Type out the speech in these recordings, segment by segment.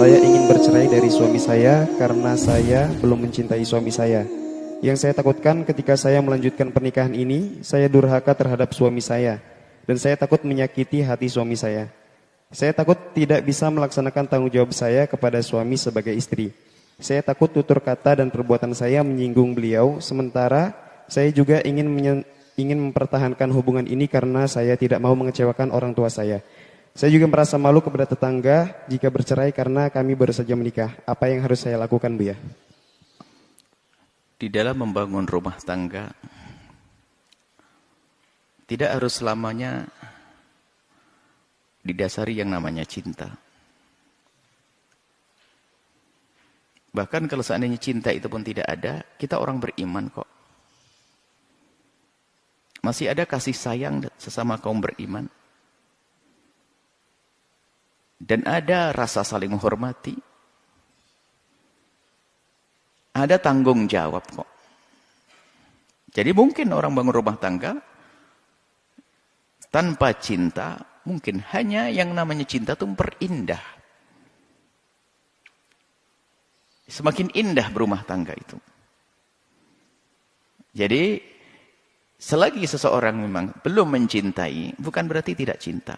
Saya ingin bercerai dari suami saya karena saya belum mencintai suami saya. Yang saya takutkan ketika saya melanjutkan pernikahan ini, saya durhaka terhadap suami saya. Dan saya takut menyakiti hati suami saya. Saya takut tidak bisa melaksanakan tanggung jawab saya kepada suami sebagai istri. Saya takut tutur kata dan perbuatan saya menyinggung beliau. Sementara saya juga ingin mempertahankan hubungan ini karena saya tidak mau mengecewakan orang tua saya. Saya juga merasa malu kepada tetangga jika bercerai karena kami baru saja menikah. Apa yang harus saya lakukan, Buya? Di dalam membangun rumah tangga, tidak harus selamanya didasari yang namanya cinta. Bahkan kalau seandainya cinta itu pun tidak ada, kita orang beriman kok. Masih ada kasih sayang sesama kaum beriman. Dan ada rasa saling menghormati. Ada tanggung jawab kok. Jadi mungkin orang bangun rumah tangga tanpa cinta, mungkin hanya yang namanya cinta itu memperindah. Semakin indah berumah tangga itu. Jadi selagi seseorang memang belum mencintai, bukan berarti tidak cinta.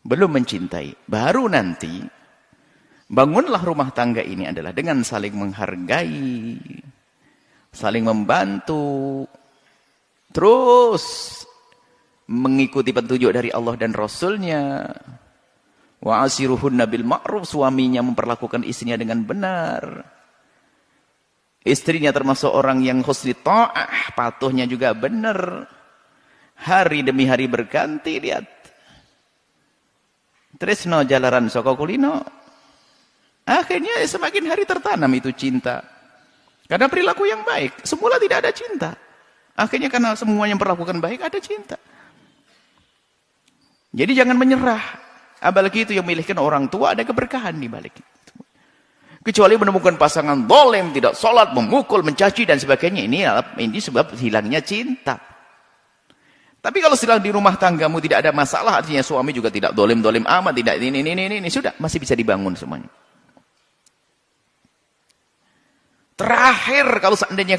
Belum mencintai, baru nanti bangunlah rumah tangga ini adalah dengan saling menghargai, saling membantu, terus mengikuti petunjuk dari Allah dan Rasulnya. Wa asiruhunna bil ma'ruf, suaminya memperlakukan istrinya dengan benar. Istrinya termasuk orang yang husni ta'ah, patuhnya juga benar. Hari demi hari berganti, lihat. Tresno jalaran saka kulino. Akhirnya semakin hari tertanam itu cinta. Karena perilaku yang baik. Semula tidak ada cinta. Akhirnya karena semuanya memperlakukan baik, ada cinta. Jadi jangan menyerah. Apalagi itu yang memilihkan orang tua, ada keberkahan di balik itu. Kecuali menemukan pasangan zalim, tidak sholat, memukul, mencaci dan sebagainya. Ini sebab hilangnya cinta. Tapi kalau sedang di rumah tanggamu tidak ada masalah, artinya suami juga tidak zalim-zalim amat, tidak ini, sudah masih bisa dibangun semuanya. Terakhir kalau seandainya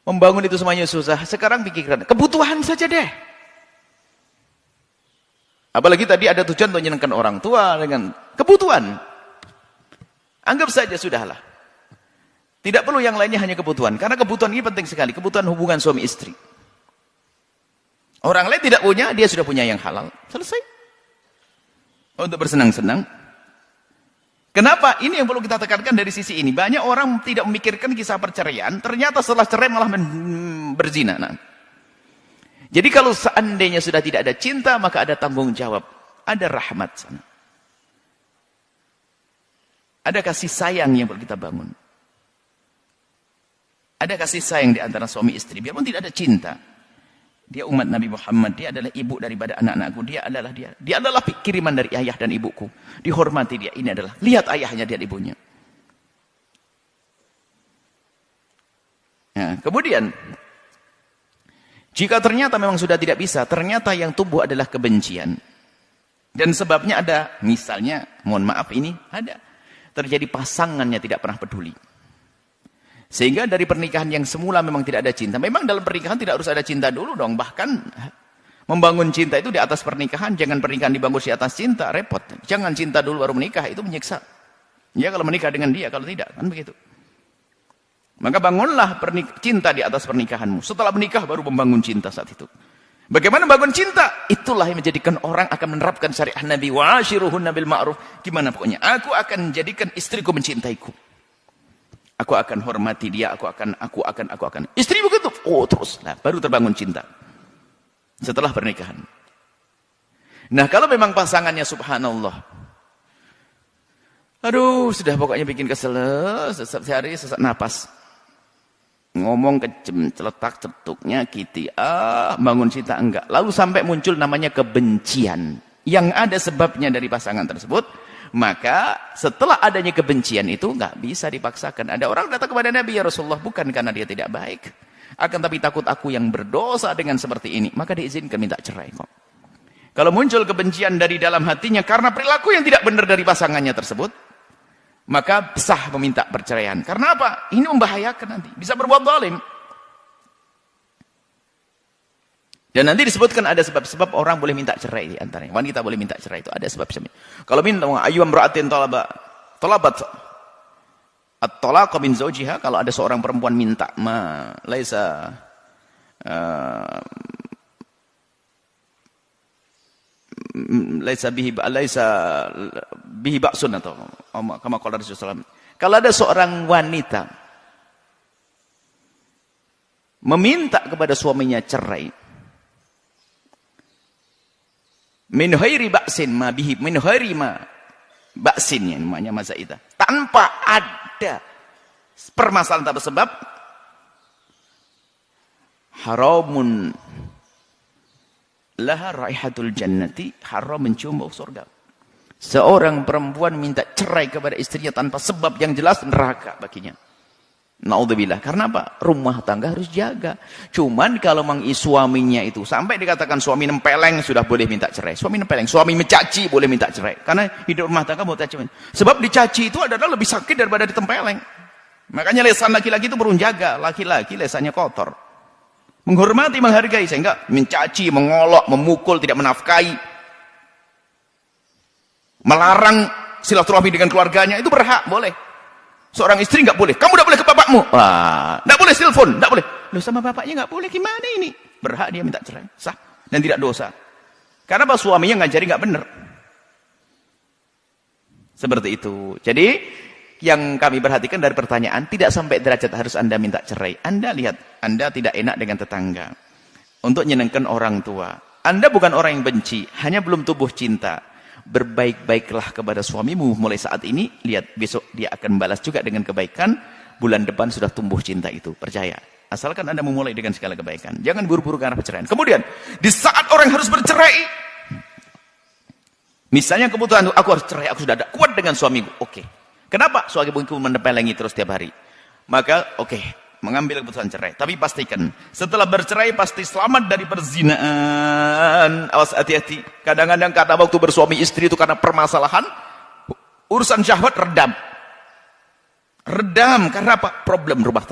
membangun itu semuanya susah, sekarang pikirkan kebutuhan saja deh. Apalagi tadi ada tujuan untuk menyenangkan orang tua dengan kebutuhan. Anggap saja sudahlah. Tidak perlu yang lainnya, hanya kebutuhan. Karena kebutuhan ini penting sekali, kebutuhan hubungan suami istri. Orang lain tidak punya, dia sudah punya yang halal. Selesai. Untuk bersenang-senang. Kenapa? Ini yang perlu kita tekankan dari sisi ini. Banyak orang tidak memikirkan kisah perceraian, ternyata setelah cerai malah berzina. Nah. Jadi kalau seandainya sudah tidak ada cinta, maka ada tanggung jawab. Ada rahmat sana. Ada kasih sayang yang perlu kita bangun. Ada kasih sayang di antara suami istri. Biarpun tidak ada cinta. Dia umat Nabi Muhammad, dia adalah ibu daripada anak-anakku, dia adalah kiriman dari ayah dan ibuku. Dihormati dia, ini adalah, lihat ayahnya, lihat ibunya. Nah, kemudian, jika ternyata memang sudah tidak bisa, ternyata yang tumbuh adalah kebencian. Dan sebabnya ada, misalnya, mohon maaf ini, ada. Terjadi pasangannya tidak pernah peduli. Sehingga dari pernikahan yang semula memang tidak ada cinta. Memang dalam pernikahan tidak harus ada cinta dulu dong. Bahkan membangun cinta itu di atas pernikahan. Jangan pernikahan dibangun di atas cinta, repot. Jangan cinta dulu baru menikah, itu menyiksa. Ya kalau menikah dengan dia, kalau tidak, kan begitu. Maka bangunlah cinta di atas pernikahanmu. Setelah menikah baru membangun cinta saat itu. Bagaimana membangun cinta? Itulah yang menjadikan orang akan menerapkan syariat Nabi. Wa ashiruhunna bil ma'ruf. Gimana pokoknya? Aku akan menjadikan istriku mencintaiku. Aku akan hormati dia, aku akan. Istri begitu, terus. Nah, baru terbangun cinta. Setelah pernikahan. Nah, kalau memang pasangannya subhanallah. Aduh, sudah pokoknya bikin kesel. Sehari sesak napas. Ngomong kejem, celetak, cetuknya, bangun cinta enggak. Lalu sampai muncul namanya kebencian. Yang ada sebabnya dari pasangan tersebut. Maka setelah adanya kebencian itu nggak bisa dipaksakan. Ada orang datang kepada Nabi, ya Rasulullah, bukan karena dia tidak baik, akan tapi takut aku yang berdosa dengan seperti ini, maka diizinkan minta cerai kok. Kalau muncul kebencian dari dalam hatinya karena perilaku yang tidak benar dari pasangannya tersebut, maka sah meminta perceraian. Karena apa? Ini membahayakan nanti. Bisa berbuat zalim. Dan nanti disebutkan ada sebab-sebab orang boleh minta cerai di antaranya. Wanita boleh minta cerai itu ada sebab-sebab. Kalau minta ayyum ra'atin talabat at-talaq min zawjiha, kalau ada seorang perempuan minta laisa bihi ba'sun atau kama qala Rasulullah SAW. Kalau ada seorang wanita meminta kepada suaminya cerai, min ghairi ba'sin ma bihi min ghairi ma ba'sin, ya namanya mazaidah, tanpa ada permasalahan tanpa sebab, haramun laha raihatul jannati, haram mencium bau surga. Seorang perempuan minta cerai kepada istrinya tanpa sebab yang jelas, neraka baginya. Naudzubillah. Karena apa? Rumah tangga harus jaga. Cuman kalau suaminya itu sampai dikatakan suami nempeleng, sudah boleh minta cerai. Suami nempeleng, suami mencaci boleh minta cerai. Karena hidup rumah tangga mau caci. Sebab dicaci itu adalah lebih sakit daripada ditempeleng. Makanya lesan laki-laki itu perlu jaga. Laki-laki lesannya kotor. Menghormati, menghargai, sehingga mencaci, mengolok, memukul, tidak menafkahi, melarang silaturahmi dengan keluarganya, itu berhak, boleh. Seorang istri nggak boleh, kamu nggak boleh ke bapakmu, nggak boleh telepon, nggak boleh. Loh, sama bapaknya nggak boleh, gimana ini? Berhak dia minta cerai, sah dan tidak dosa. Karena apa? Suaminya ngajari nggak benar. Seperti itu. Jadi yang kami perhatikan dari pertanyaan, tidak sampai derajat harus Anda minta cerai. Anda lihat, Anda tidak enak dengan tetangga. Untuk menyenangkan orang tua. Anda bukan orang yang benci, hanya belum tumbuh cinta. Berbaik-baiklah kepada suamimu mulai saat ini. Lihat, besok dia akan balas juga dengan kebaikan. Bulan depan sudah tumbuh cinta itu, percaya. Asalkan Anda memulai dengan segala kebaikan. Jangan buru-buru ke arah perceraian. Kemudian, di saat orang harus bercerai, misalnya kebutuhan, aku harus cerai, aku sudah ada kuat dengan suamiku. Oke. Kenapa? Suamiku menepelengi terus tiap hari. Maka mengambil keputusan cerai. Tapi pastikan, setelah bercerai pasti selamat dari perzinaan. Awas, hati-hati. Kadang-kadang kata waktu bersuami istri itu karena permasalahan, urusan syahwat redam. Redam, karena apa? Problem rumah tangga.